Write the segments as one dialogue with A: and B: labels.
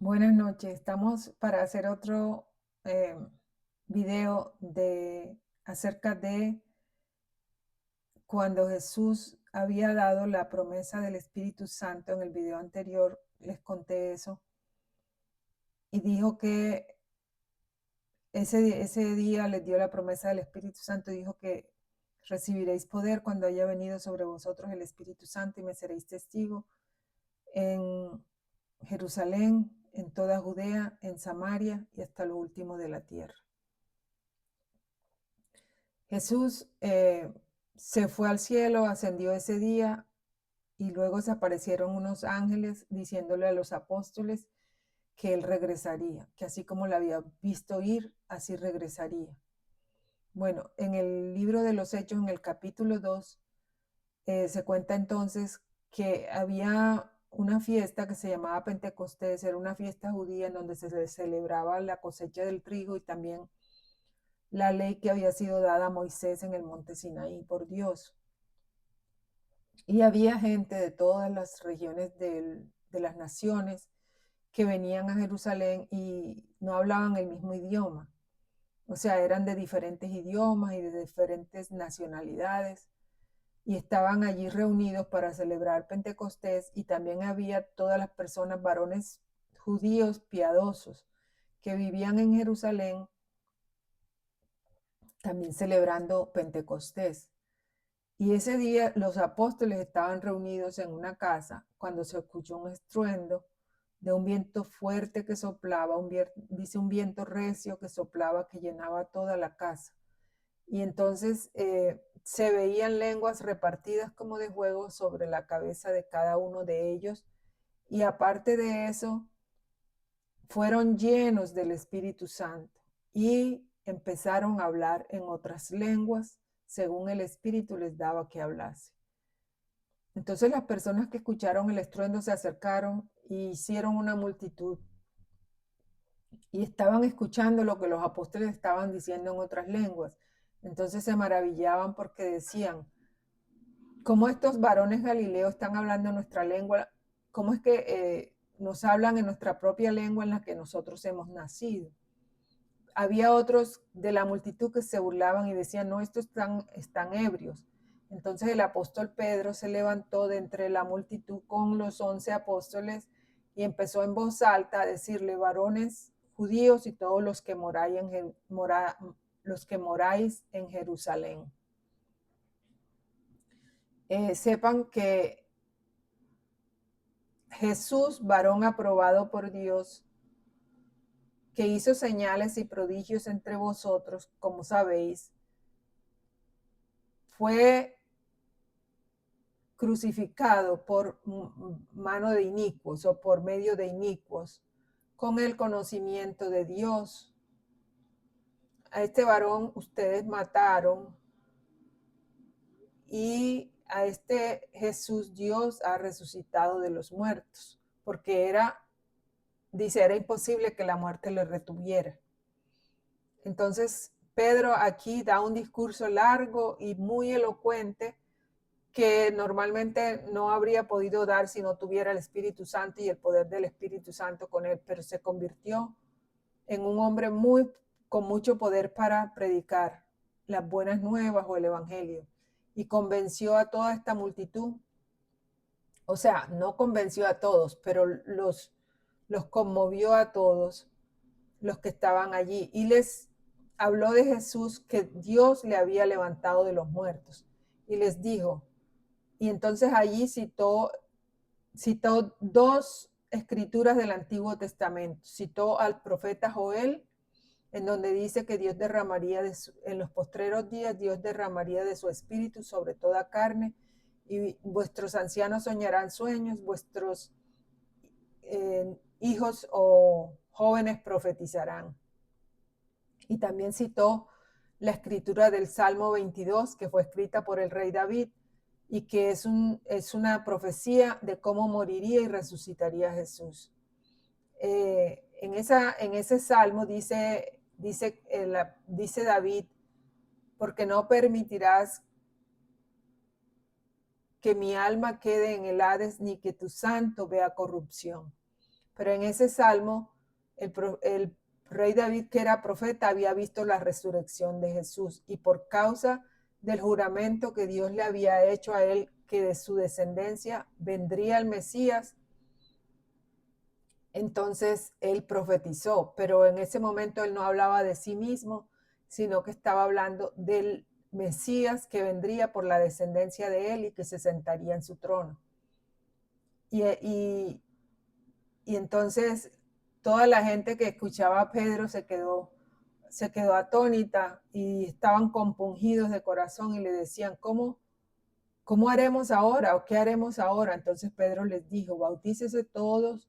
A: Buenas noches. Estamos para hacer otro eh, video acerca de cuando Jesús había dado la promesa del Espíritu Santo. En el video anterior les conté eso y dijo que ese día les dio la promesa del Espíritu Santo y dijo que recibiréis poder cuando haya venido sobre vosotros el Espíritu Santo y me seréis testigo en Jerusalén, en toda Judea, en Samaria y hasta lo último de la tierra. Jesús se fue al cielo, ascendió ese día y luego se aparecieron unos ángeles diciéndole a los apóstoles que él regresaría, que así como lo había visto ir, así regresaría. Bueno, en el libro de los Hechos, en el capítulo 2, se cuenta entonces que había una fiesta que se llamaba Pentecostés, era una fiesta judía en donde se celebraba la cosecha del trigo y también la ley que había sido dada a Moisés en el monte Sinaí por Dios. Y había gente de todas las regiones de las naciones que venían a Jerusalén y no hablaban el mismo idioma. O sea, eran de diferentes idiomas y de diferentes nacionalidades y estaban allí reunidos para celebrar Pentecostés, y también había todas las personas, varones judíos piadosos que vivían en Jerusalén, también celebrando Pentecostés. Y ese día los apóstoles estaban reunidos en una casa cuando se escuchó un estruendo de un viento fuerte que soplaba, dice un viento recio que soplaba, que llenaba toda la casa. Y entonces se veían lenguas repartidas como de juego sobre la cabeza de cada uno de ellos. Y aparte de eso, fueron llenos del Espíritu Santo y empezaron a hablar en otras lenguas según el Espíritu les daba que hablase. Entonces las personas que escucharon el estruendo se acercaron y hicieron una multitud y estaban escuchando lo que los apóstoles estaban diciendo en otras lenguas. Entonces se maravillaban porque decían: ¿cómo estos varones galileos están hablando nuestra lengua? ¿Cómo es que nos hablan en nuestra propia lengua en la que nosotros hemos nacido? Había otros de la multitud que se burlaban y decían: no, estos están ebrios. Entonces el apóstol Pedro se levantó de entre la multitud con los 11 apóstoles y empezó en voz alta a decirle: varones judíos y todos los que moráis en Jerusalén, sepan que Jesús, varón aprobado por Dios, que hizo señales y prodigios entre vosotros, como sabéis, fue crucificado por mano de inicuos o por medio de inicuos, con el conocimiento de Dios. A este varón ustedes mataron, y a este Jesús Dios ha resucitado de los muertos, porque era imposible que la muerte le retuviera. Entonces Pedro aquí da un discurso largo y muy elocuente que normalmente no habría podido dar si no tuviera el Espíritu Santo y el poder del Espíritu Santo con él, pero se convirtió en un hombre con mucho poder para predicar las buenas nuevas o el Evangelio, y convenció a toda esta multitud. O sea, no convenció a todos, pero los conmovió a todos los que estaban allí, y les habló de Jesús, que Dios le había levantado de los muertos, y les dijo. Y entonces allí citó dos escrituras del Antiguo Testamento. Citó al profeta Joel, en donde dice que Dios derramaría en los postreros días, Dios derramaría de su espíritu sobre toda carne, y vuestros ancianos soñarán sueños, vuestros hijos o jóvenes profetizarán. Y también citó la escritura del Salmo 22, que fue escrita por el rey David, y que es una profecía de cómo moriría y resucitaría Jesús. En ese salmo dice David: porque no permitirás que mi alma quede en el Hades, ni que tu santo vea corrupción. Pero en ese salmo, el rey David, que era profeta, había visto la resurrección de Jesús, y por causa del juramento que Dios le había hecho a él, que de su descendencia vendría el Mesías, entonces él profetizó, pero en ese momento él no hablaba de sí mismo, sino que estaba hablando del Mesías que vendría por la descendencia de él y que se sentaría en su trono. Y entonces toda la gente que escuchaba a Pedro se quedó atónita y estaban compungidos de corazón y le decían, ¿cómo haremos ahora o qué haremos ahora? Entonces Pedro les dijo, bautícese todos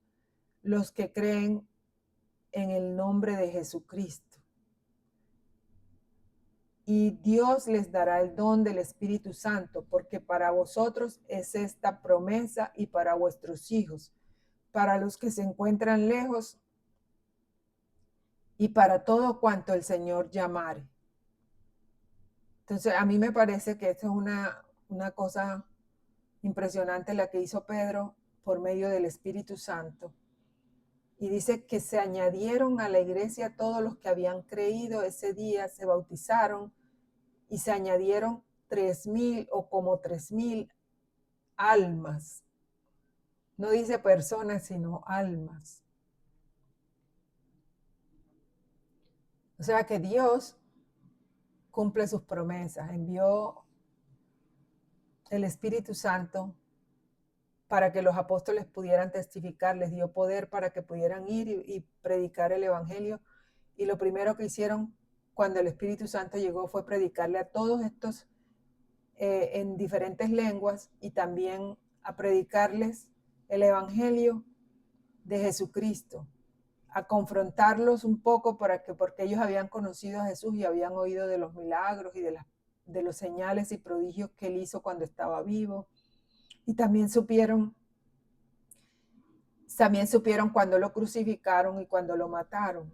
A: los que creen en el nombre de Jesucristo. Y Dios les dará el don del Espíritu Santo, porque para vosotros es esta promesa y para vuestros hijos, para los que se encuentran lejos y para todo cuanto el Señor llamare. Entonces, a mí me parece que esto es una cosa impresionante la que hizo Pedro por medio del Espíritu Santo. Y dice que se añadieron a la iglesia todos los que habían creído ese día, se bautizaron y se añadieron 3,000 o como 3,000 almas. No dice personas, sino almas. O sea que Dios cumple sus promesas, envió el Espíritu Santo para que los apóstoles pudieran testificar, les dio poder para que pudieran ir y predicar el Evangelio. Y lo primero que hicieron cuando el Espíritu Santo llegó fue predicarle a todos estos en diferentes lenguas y también a predicarles el Evangelio de Jesucristo, a confrontarlos un poco porque ellos habían conocido a Jesús y habían oído de los milagros y de los señales y prodigios que él hizo cuando estaba vivo. Y también supieron cuando lo crucificaron y cuando lo mataron.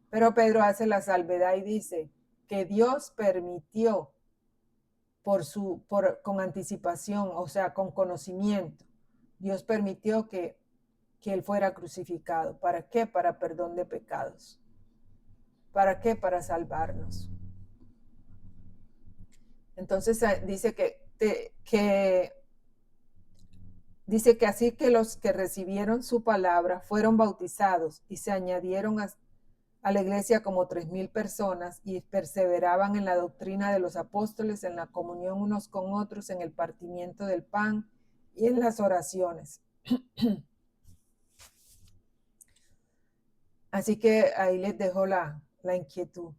A: Pero Pedro hace la salvedad y dice que Dios permitió con anticipación, o sea, con conocimiento. Dios permitió que él fuera crucificado. ¿Para qué? Para perdón de pecados. ¿Para qué? Para salvarnos. Entonces dice dice que así que los que recibieron su palabra fueron bautizados y se añadieron a la iglesia como 3,000 personas y perseveraban en la doctrina de los apóstoles, en la comunión unos con otros, en el partimiento del pan y en las oraciones. Así que ahí les dejo la inquietud,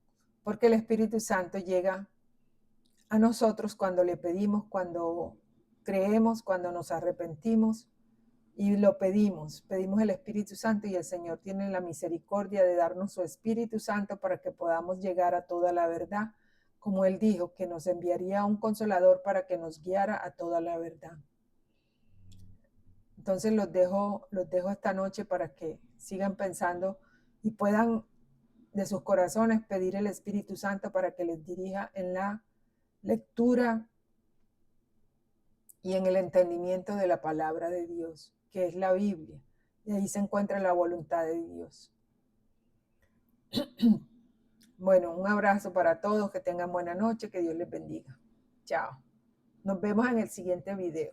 A: porque el Espíritu Santo llega a nosotros cuando le pedimos, cuando creemos, cuando nos arrepentimos y lo pedimos el Espíritu Santo, y el Señor tiene la misericordia de darnos su Espíritu Santo para que podamos llegar a toda la verdad, como Él dijo, que nos enviaría un consolador para que nos guiara a toda la verdad. Entonces los dejo esta noche para que sigan pensando y puedan de sus corazones pedir el Espíritu Santo para que les dirija en la lectura y en el entendimiento de la palabra de Dios, que es la Biblia. Y ahí se encuentra la voluntad de Dios. Bueno, un abrazo para todos, que tengan buena noche, que Dios les bendiga. Chao. Nos vemos en el siguiente video.